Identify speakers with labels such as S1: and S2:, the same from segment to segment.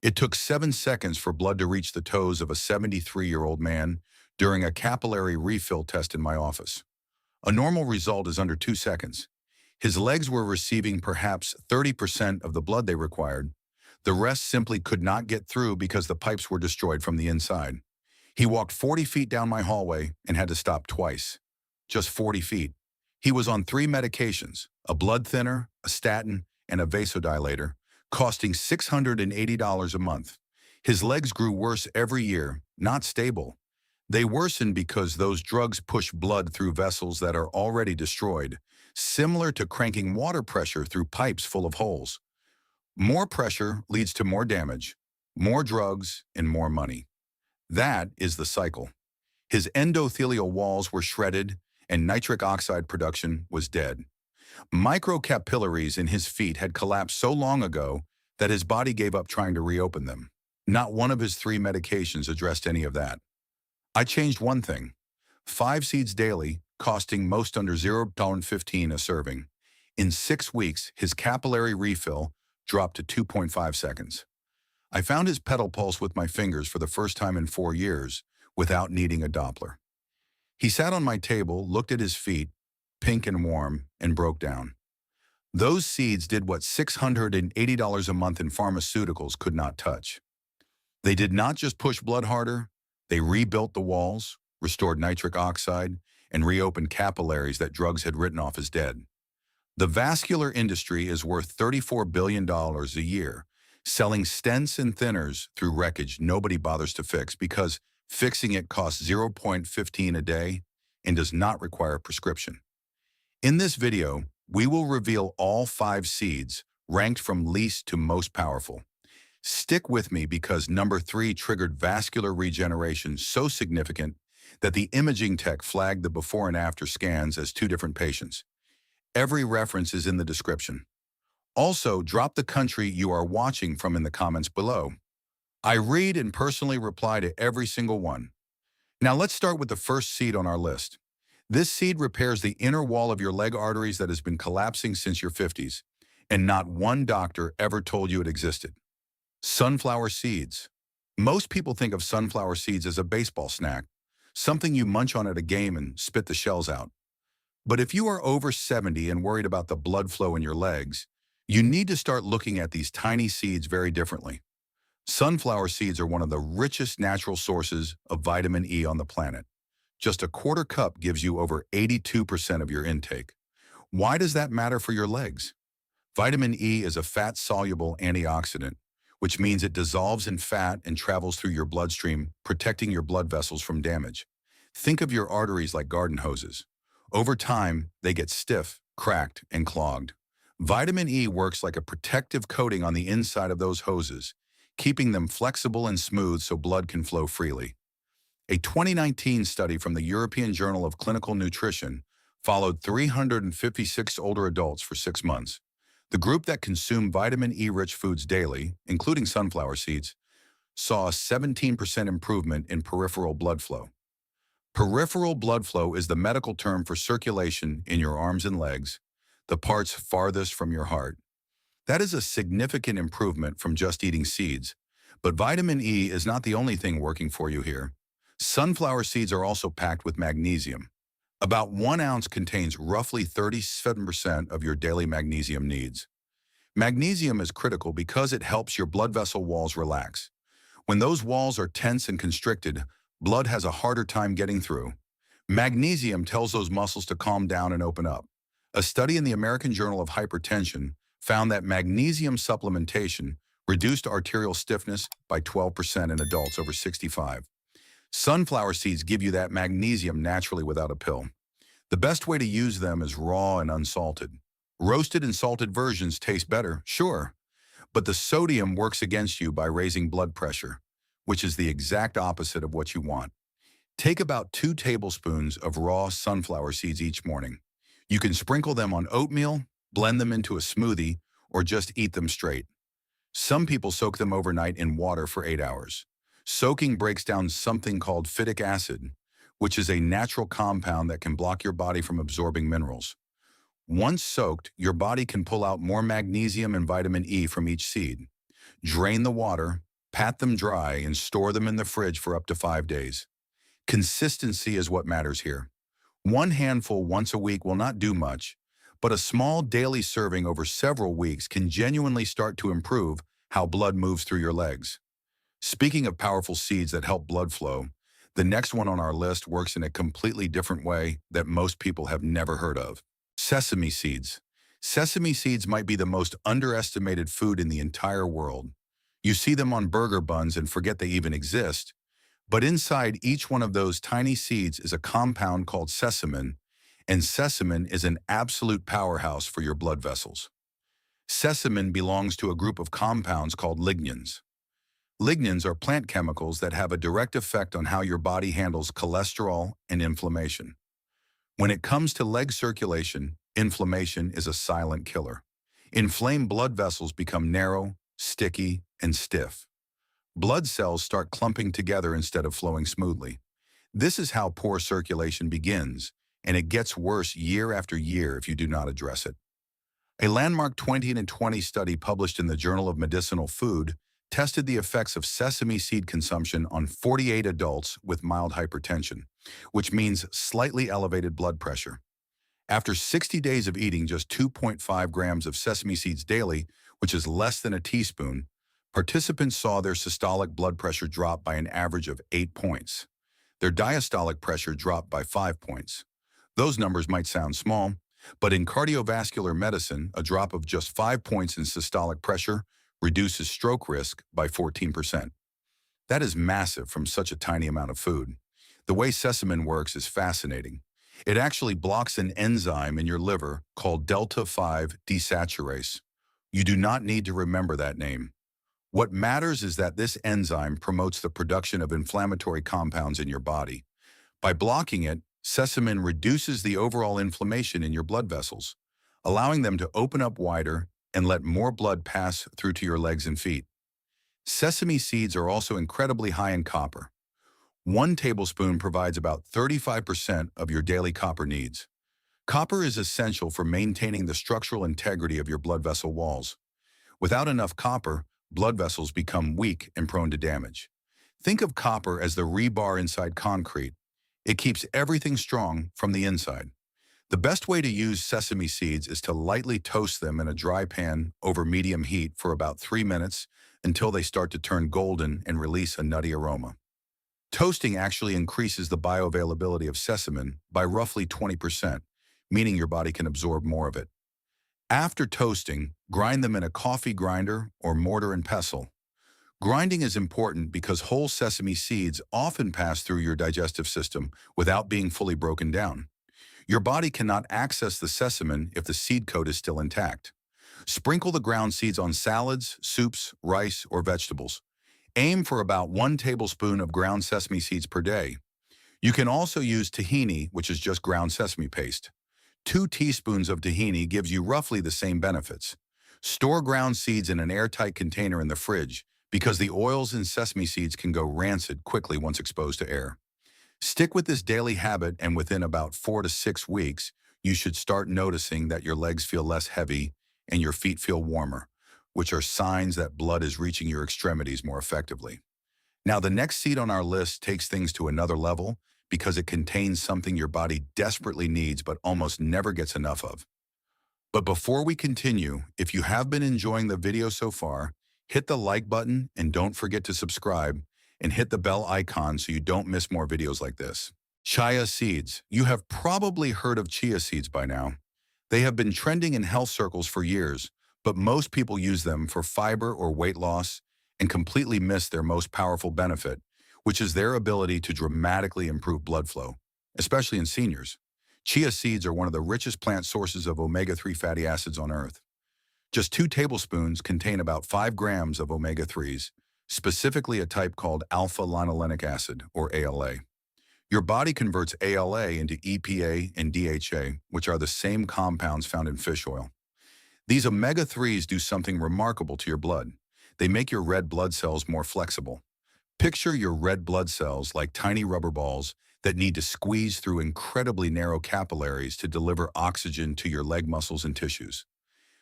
S1: It took 7 seconds for blood to reach the toes of a 73-year-old man during a capillary refill test in my office. A normal result is under 2 seconds. His legs were receiving perhaps 30% of the blood they required. The rest simply could not get through because the pipes were destroyed from the inside. He walked 40 feet down my hallway and had to stop twice. Just 40 feet. He was on 3 medications, a blood thinner, a statin, and a vasodilator, costing $680 a month. His legs grew worse every year, not stable. They worsened because those drugs push blood through vessels that are already destroyed, similar to cranking water pressure through pipes full of holes. More pressure leads to more damage, more drugs, and more money. That is the cycle. His endothelial walls were shredded, and nitric oxide production was dead. Microcapillaries in his feet had collapsed so long ago that his body gave up trying to reopen them. Not one of his 3 medications addressed any of that. I changed one thing. 5 seeds daily, costing most under $0.15 a serving. In 6 weeks, his capillary refill dropped to 2.5 seconds. I found his pedal pulse with my fingers for the first time in 4 years without needing a Doppler. He sat on my table, looked at his feet, pink and warm, and broke down. Those seeds did what $680 a month in pharmaceuticals could not touch. They did not just push blood harder, they rebuilt the walls, restored nitric oxide, and reopened capillaries that drugs had written off as dead. The vascular industry is worth $34 billion a year, selling stents and thinners through wreckage nobody bothers to fix because fixing it costs $0.15 a day and does not require a prescription. In this video, we will reveal all 5 seeds, ranked from least to most powerful. Stick with me because number 3 triggered vascular regeneration so significant that the imaging tech flagged the before and after scans as 2 different patients. Every reference is in the description. Also, drop the country you are watching from in the comments below. I read and personally reply to every single one. Now let's start with the first seed on our list. This seed repairs the inner wall of your leg arteries that has been collapsing since your 50s, and not one doctor ever told you it existed. Sunflower seeds. Most people think of sunflower seeds as a baseball snack, something you munch on at a game and spit the shells out. But if you are over 70 and worried about the blood flow in your legs, you need to start looking at these tiny seeds very differently. Sunflower seeds are one of the richest natural sources of vitamin E on the planet. Just a quarter cup gives you over 82% of your intake. Why does that matter for your legs? Vitamin E is a fat-soluble antioxidant, which means it dissolves in fat and travels through your bloodstream, protecting your blood vessels from damage. Think of your arteries like garden hoses. Over time, they get stiff, cracked, and clogged. Vitamin E works like a protective coating on the inside of those hoses, keeping them flexible and smooth so blood can flow freely. A 2019 study from the European Journal of Clinical Nutrition followed 356 older adults for 6 months. The group that consumed vitamin E-rich foods daily, including sunflower seeds, saw a 17% improvement in peripheral blood flow. Peripheral blood flow is the medical term for circulation in your arms and legs, the parts farthest from your heart. That is a significant improvement from just eating seeds. But vitamin E is not the only thing working for you here. Sunflower seeds are also packed with magnesium. About 1 ounce contains roughly 37% of your daily magnesium needs. Magnesium is critical because it helps your blood vessel walls relax. When those walls are tense and constricted, blood has a harder time getting through. Magnesium tells those muscles to calm down and open up. A study in the American Journal of Hypertension found that magnesium supplementation reduced arterial stiffness by 12% in adults over 65. Sunflower seeds give you that magnesium naturally without a pill. The best way to use them is raw and unsalted. Roasted and salted versions taste better, sure, but the sodium works against you by raising blood pressure, which is the exact opposite of what you want. Take about 2 tablespoons of raw sunflower seeds each morning. You can sprinkle them on oatmeal, blend them into a smoothie, or just eat them straight. Some people soak them overnight in water for 8 hours. Soaking breaks down something called phytic acid, which is a natural compound that can block your body from absorbing minerals. Once soaked, your body can pull out more magnesium and vitamin E from each seed. Drain the water, Pat them dry and store them in the fridge for up to 5 days. Consistency is what matters here. One handful once a week will not do much, but a small daily serving over several weeks can genuinely start to improve how blood moves through your legs. Speaking of powerful seeds that help blood flow, the next one on our list works in a completely different way that most people have never heard of. Sesame seeds. Sesame seeds might be the most underestimated food in the entire world. You see them on burger buns and forget they even exist, but inside each one of those tiny seeds is a compound called sesamin, and sesamin is an absolute powerhouse for your blood vessels. Sesamin belongs to a group of compounds called lignans. Lignans are plant chemicals that have a direct effect on how your body handles cholesterol and inflammation. When it comes to leg circulation, inflammation is a silent killer. Inflamed blood vessels become narrow, sticky, and stiff. Blood cells start clumping together instead of flowing smoothly. This is how poor circulation begins, and it gets worse year after year if you do not address it. A landmark 2020 study published in the Journal of Medicinal Food tested the effects of sesame seed consumption on 48 adults with mild hypertension, which means slightly elevated blood pressure. After 60 days of eating just 2.5 grams of sesame seeds daily, which is less than a teaspoon, participants saw their systolic blood pressure drop by an average of 8 points. Their diastolic pressure dropped by 5 points. Those numbers might sound small, but in cardiovascular medicine, a drop of just 5 points in systolic pressure reduces stroke risk by 14%. That is massive from such a tiny amount of food. The way sesamin works is fascinating. It actually blocks an enzyme in your liver called delta-5 desaturase. You do not need to remember that name. What matters is that this enzyme promotes the production of inflammatory compounds in your body. By blocking it, sesamin reduces the overall inflammation in your blood vessels, allowing them to open up wider and let more blood pass through to your legs and feet. Sesame seeds are also incredibly high in copper. 1 tablespoon provides about 35% of your daily copper needs. Copper is essential for maintaining the structural integrity of your blood vessel walls. Without enough copper, blood vessels become weak and prone to damage. Think of copper as the rebar inside concrete. It keeps everything strong from the inside. The best way to use sesame seeds is to lightly toast them in a dry pan over medium heat for about 3 minutes until they start to turn golden and release a nutty aroma. Toasting actually increases the bioavailability of sesamin by roughly 20%, meaning your body can absorb more of it. After toasting, grind them in a coffee grinder or mortar and pestle. Grinding is important because whole sesame seeds often pass through your digestive system without being fully broken down. Your body cannot access the sesamin if the seed coat is still intact. Sprinkle the ground seeds on salads, soups, rice, or vegetables. Aim for about 1 tablespoon of ground sesame seeds per day. You can also use tahini, which is just ground sesame paste. 2 teaspoons of tahini gives you roughly the same benefits. Store ground seeds in an airtight container in the fridge because the oils in sesame seeds can go rancid quickly once exposed to air. Stick with this daily habit, and within about 4 to 6 weeks, you should start noticing that your legs feel less heavy and your feet feel warmer, which are signs that blood is reaching your extremities more effectively. Now, the next seed on our list takes things to another level because it contains something your body desperately needs but almost never gets enough of. But before we continue, if you have been enjoying the video so far, hit the like button and don't forget to subscribe and hit the bell icon so you don't miss more videos like this. Chia seeds. You have probably heard of chia seeds by now. They have been trending in health circles for years, but most people use them for fiber or weight loss and completely miss their most powerful benefit, which is their ability to dramatically improve blood flow, especially in seniors. Chia seeds are one of the richest plant sources of omega-3 fatty acids on Earth. Just 2 tablespoons contain about 5 grams of omega-3s, specifically a type called alpha-linolenic acid, or ALA. Your body converts ALA into EPA and DHA, which are the same compounds found in fish oil. These omega-3s do something remarkable to your blood. They make your red blood cells more flexible. Picture your red blood cells like tiny rubber balls that need to squeeze through incredibly narrow capillaries to deliver oxygen to your leg muscles and tissues.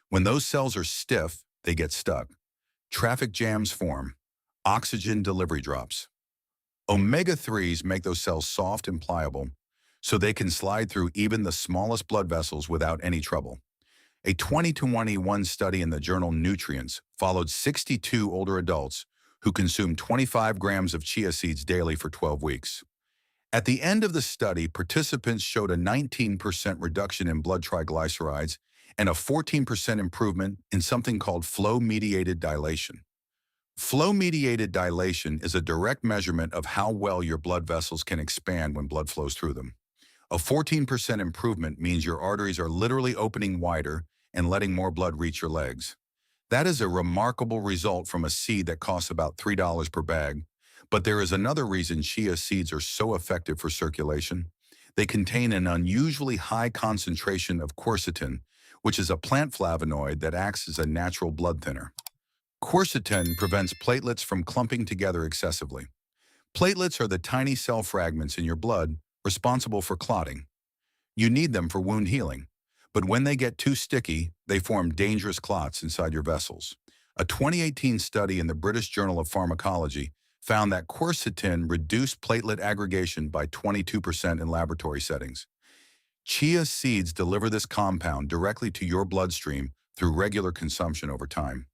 S1: When those cells are stiff, they get stuck. Traffic jams form. Oxygen delivery drops. Omega-3s make those cells soft and pliable, so they can slide through even the smallest blood vessels without any trouble. A 2021 study in the journal Nutrients followed 62 older adults who consumed 25 grams of chia seeds daily for 12 weeks. At the end of the study, participants showed a 19% reduction in blood triglycerides and a 14% improvement in something called flow-mediated dilation. Flow-mediated dilation is a direct measurement of how well your blood vessels can expand when blood flows through them. A 14% improvement means your arteries are literally opening wider and letting more blood reach your legs. That is a remarkable result from a seed that costs about $3 per bag. But there is another reason chia seeds are so effective for circulation. They contain an unusually high concentration of quercetin, which is a plant flavonoid that acts as a natural blood thinner. Quercetin prevents platelets from clumping together excessively. Platelets are the tiny cell fragments in your blood responsible for clotting. You need them for wound healing, but when they get too sticky, they form dangerous clots inside your vessels. A 2018 study in the British Journal of Pharmacology found that quercetin reduced platelet aggregation by 22% in laboratory settings. Chia seeds deliver this compound directly to your bloodstream through regular consumption over time.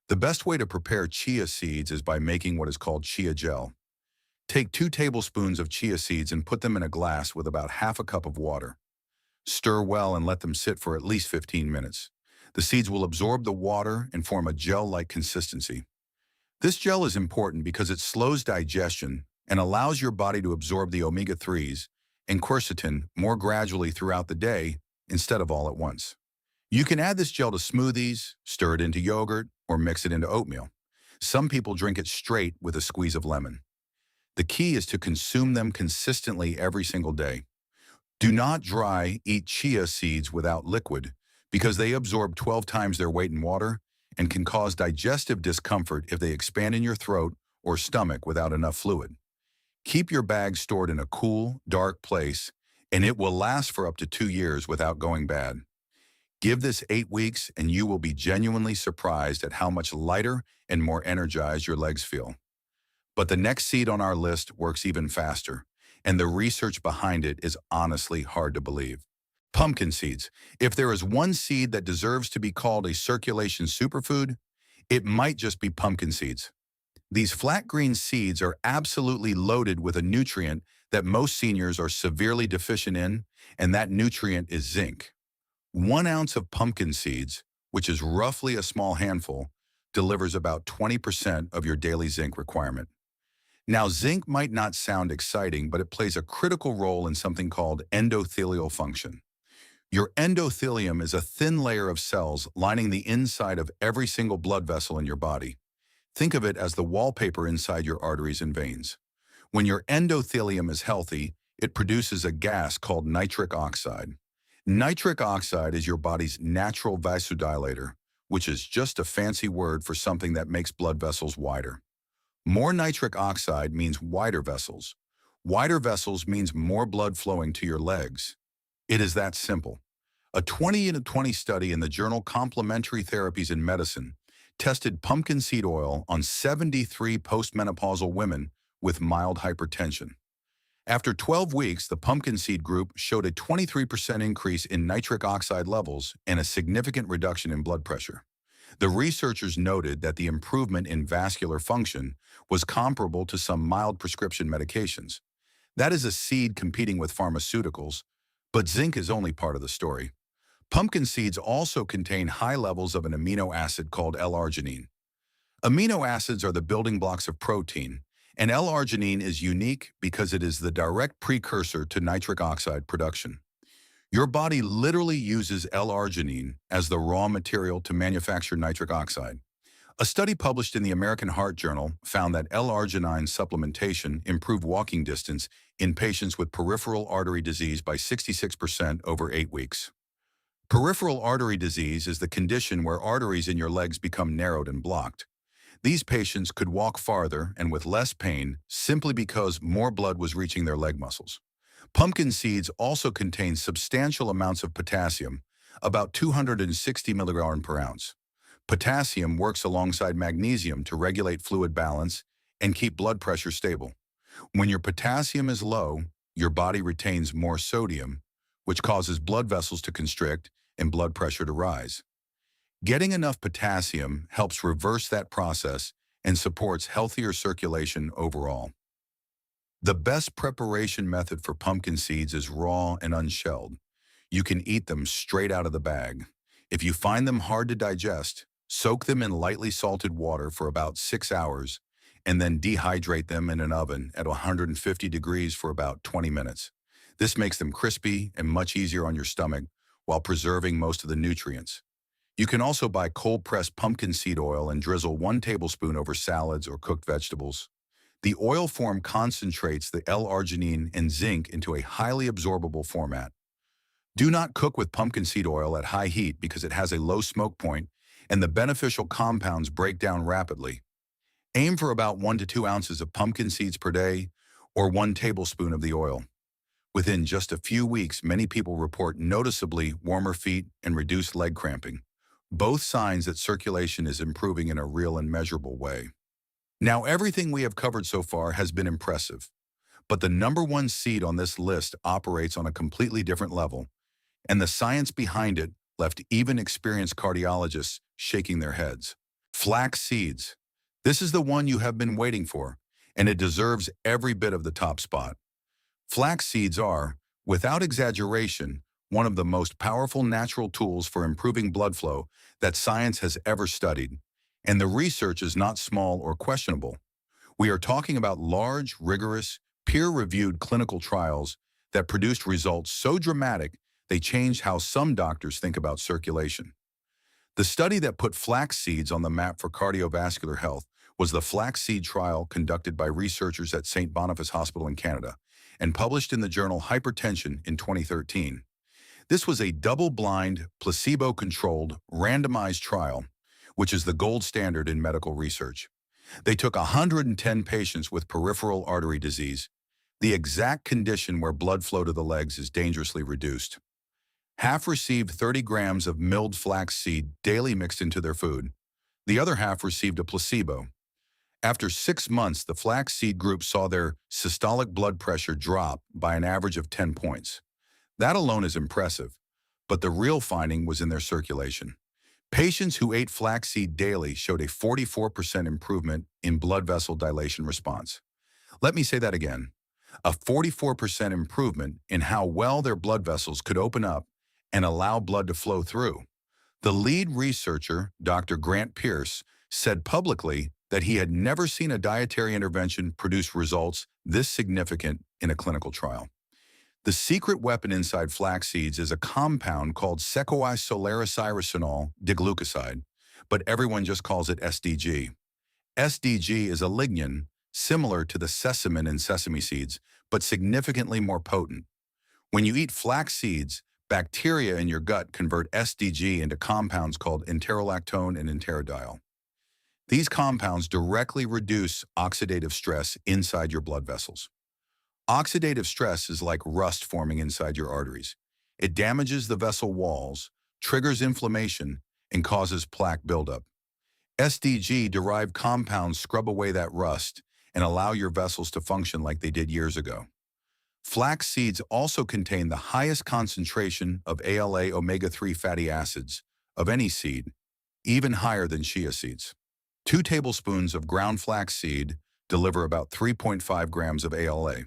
S1: The best way to prepare chia seeds is by making what is called chia gel. Take 2 tablespoons of chia seeds and put them in a glass with about half a cup of water. Stir well and let them sit for at least 15 minutes. The seeds will absorb the water and form a gel-like consistency. This gel is important because it slows digestion and allows your body to absorb the omega-3s and quercetin more gradually throughout the day instead of all at once. You can add this gel to smoothies, stir it into yogurt, or mix it into oatmeal. Some people drink it straight with a squeeze of lemon. The key is to consume them consistently every single day. Do not eat chia seeds without liquid because they absorb 12 times their weight in water and can cause digestive discomfort if they expand in your throat or stomach without enough fluid. Keep your bag stored in a cool, dark place, and it will last for up to 2 years without going bad. Give this 8 weeks and you will be genuinely surprised at how much lighter and more energized your legs feel. But the next seed on our list works even faster, and the research behind it is honestly hard to believe. Pumpkin seeds. If there is one seed that deserves to be called a circulation superfood, it might just be pumpkin seeds. These flat green seeds are absolutely loaded with a nutrient that most seniors are severely deficient in, and that nutrient is zinc. 1 ounce of pumpkin seeds, which is roughly a small handful, delivers about 20% of your daily zinc requirement. Now, zinc might not sound exciting, but it plays a critical role in something called endothelial function. Your endothelium is a thin layer of cells lining the inside of every single blood vessel in your body. Think of it as the wallpaper inside your arteries and veins. When your endothelium is healthy, it produces a gas called nitric oxide. Nitric oxide is your body's natural vasodilator, which is just a fancy word for something that makes blood vessels wider. More nitric oxide means wider vessels. Wider vessels means more blood flowing to your legs. It is that simple. A 2020 study in the journal Complementary Therapies in Medicine tested pumpkin seed oil on 73 postmenopausal women with mild hypertension. After 12 weeks, the pumpkin seed group showed a 23% increase in nitric oxide levels and a significant reduction in blood pressure. The researchers noted that the improvement in vascular function was comparable to some mild prescription medications. That is a seed competing with pharmaceuticals, but zinc is only part of the story. Pumpkin seeds also contain high levels of an amino acid called L-arginine. Amino acids are the building blocks of protein, and L-arginine is unique because it is the direct precursor to nitric oxide production. Your body literally uses L-arginine as the raw material to manufacture nitric oxide. A study published in the American Heart Journal found that L-arginine supplementation improved walking distance in patients with peripheral artery disease by 66% over 8 weeks. Peripheral artery disease is the condition where arteries in your legs become narrowed and blocked. These patients could walk farther and with less pain simply because more blood was reaching their leg muscles. Pumpkin seeds also contain substantial amounts of potassium, about 260 milligrams per ounce. Potassium works alongside magnesium to regulate fluid balance and keep blood pressure stable. When your potassium is low, your body retains more sodium, which causes blood vessels to constrict and blood pressure to rise. Getting enough potassium helps reverse that process and supports healthier circulation overall. The best preparation method for pumpkin seeds is raw and unshelled. You can eat them straight out of the bag. If you find them hard to digest, soak them in lightly salted water for about 6 hours and then dehydrate them in an oven at 150 degrees for about 20 minutes. This makes them crispy and much easier on your stomach while preserving most of the nutrients. You can also buy cold-pressed pumpkin seed oil and drizzle 1 tablespoon over salads or cooked vegetables. The oil form concentrates the L-arginine and zinc into a highly absorbable format. Do not cook with pumpkin seed oil at high heat because it has a low smoke point and the beneficial compounds break down rapidly. Aim for about 1 to 2 ounces of pumpkin seeds per day or 1 tablespoon of the oil. Within just a few weeks, many people report noticeably warmer feet and reduced leg cramping, both signs that circulation is improving in a real and measurable way. Now, everything we have covered so far has been impressive, but the number one seed on this list operates on a completely different level, and the science behind it left even experienced cardiologists shaking their heads. Flax seeds. This is the one you have been waiting for, and it deserves every bit of the top spot. Flax seeds are, without exaggeration, one of the most powerful natural tools for improving blood flow that science has ever studied, and the research is not small or questionable. We are talking about large, rigorous, peer-reviewed clinical trials that produced results so dramatic they changed how some doctors think about circulation. The study that put flax seeds on the map for cardiovascular health was the flaxseed trial conducted by researchers at St. Boniface Hospital in Canada and published in the journal Hypertension in 2013. This was a double-blind, placebo-controlled, randomized trial, which is the gold standard in medical research. They took 110 patients with peripheral artery disease, the exact condition where blood flow to the legs is dangerously reduced. Half received 30 grams of milled flaxseed daily mixed into their food. The other half received a placebo. After 6 months, the flaxseed group saw their systolic blood pressure drop by an average of 10 points. That alone is impressive, but the real finding was in their circulation. Patients who ate flaxseed daily showed a 44% improvement in blood vessel dilation response. Let me say that again. A 44% improvement in how well their blood vessels could open up and allow blood to flow through. The lead researcher, Dr. Grant Pierce, said publicly that he had never seen a dietary intervention produce results this significant in a clinical trial. The secret weapon inside flax seeds is a compound called secoisolaricyrosonol diglucoside, but everyone just calls it SDG. SDG is a lignin similar to the sesamin in sesame seeds, but significantly more potent. When you eat flax seeds, bacteria in your gut convert SDG into compounds called enterolactone and enterodiol. These compounds directly reduce oxidative stress inside your blood vessels. Oxidative stress is like rust forming inside your arteries. It damages the vessel walls, triggers inflammation, and causes plaque buildup. SDG-derived compounds scrub away that rust and allow your vessels to function like they did years ago. Flax seeds also contain the highest concentration of ALA omega-3 fatty acids of any seed, even higher than chia seeds. 2 tablespoons of ground flax seed deliver about 3.5 grams of ALA.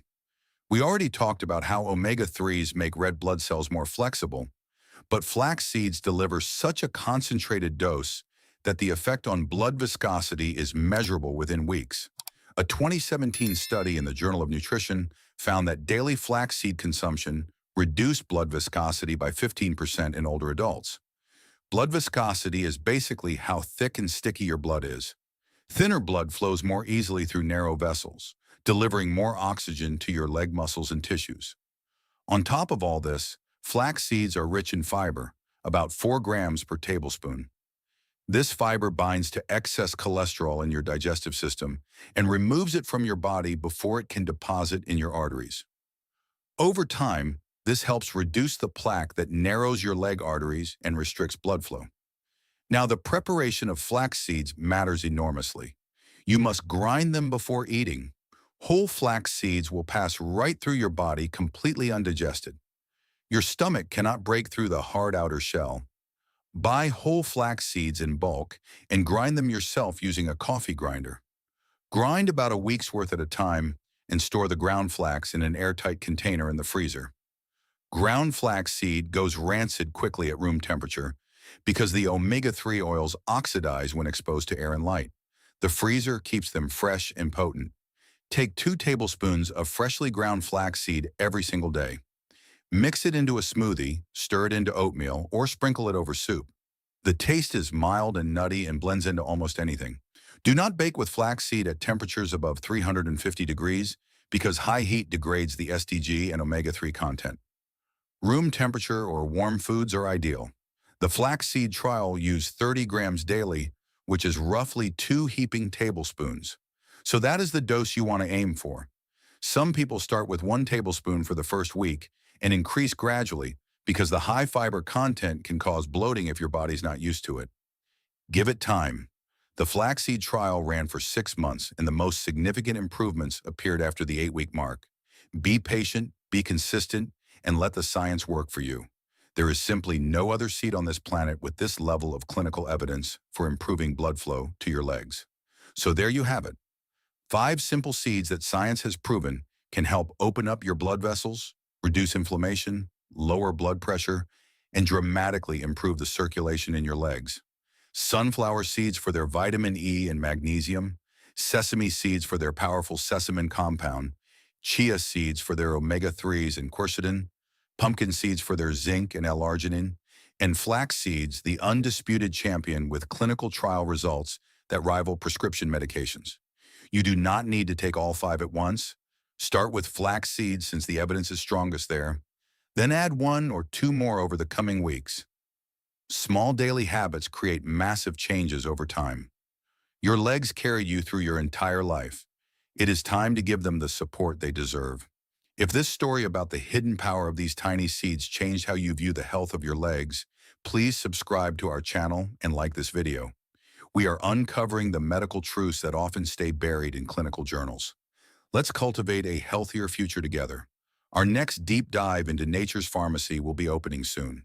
S1: We already talked about how omega-3s make red blood cells more flexible, but flax seeds deliver such a concentrated dose that the effect on blood viscosity is measurable within weeks. A 2017 study in the Journal of Nutrition found that daily flaxseed consumption reduced blood viscosity by 15% in older adults. Blood viscosity is basically how thick and sticky your blood is. Thinner blood flows more easily through narrow vessels, delivering more oxygen to your leg muscles and tissues. On top of all this, flax seeds are rich in fiber, about 4 grams per tablespoon. This fiber binds to excess cholesterol in your digestive system and removes it from your body before it can deposit in your arteries. Over time, this helps reduce the plaque that narrows your leg arteries and restricts blood flow. Now, the preparation of flax seeds matters enormously. You must grind them before eating. Whole flax seeds will pass right through your body completely undigested. Your stomach cannot break through the hard outer shell. Buy whole flax seeds in bulk and grind them yourself using a coffee grinder. Grind about a week's worth at a time and store the ground flax in an airtight container in the freezer. Ground flax seed goes rancid quickly at room temperature because the omega-3 oils oxidize when exposed to air and light. The freezer keeps them fresh and potent. Take 2 tablespoons of freshly ground flaxseed every single day. Mix it into a smoothie, stir it into oatmeal, or sprinkle it over soup. The taste is mild and nutty and blends into almost anything. Do not bake with flaxseed at temperatures above 350 degrees because high heat degrades the SDG and omega-3 content. Room temperature or warm foods are ideal. The flaxseed trial used 30 grams daily, which is roughly 2 heaping tablespoons. So that is the dose you want to aim for. Some people start with 1 tablespoon for the first week and increase gradually because the high fiber content can cause bloating if your body's not used to it. Give it time. The flaxseed trial ran for 6 months and the most significant improvements appeared after the 8-week mark. Be patient, be consistent, and let the science work for you. There is simply no other seed on this planet with this level of clinical evidence for improving blood flow to your legs. So there you have it. 5 simple seeds that science has proven can help open up your blood vessels, reduce inflammation, lower blood pressure, and dramatically improve the circulation in your legs. Sunflower seeds for their vitamin E and magnesium, sesame seeds for their powerful sesamin compound, chia seeds for their omega-3s and quercetin, pumpkin seeds for their zinc and L-arginine, and flax seeds, the undisputed champion with clinical trial results that rival prescription medications. You do not need to take all 5 at once. Start with flax seeds since the evidence is strongest there. Then add 1 or 2 more over the coming weeks. Small daily habits create massive changes over time. Your legs carry you through your entire life. It is time to give them the support they deserve. If this story about the hidden power of these tiny seeds changed how you view the health of your legs, please subscribe to our channel and like this video. We are uncovering the medical truths that often stay buried in clinical journals. Let's cultivate a healthier future together. Our next deep dive into nature's pharmacy will be opening soon.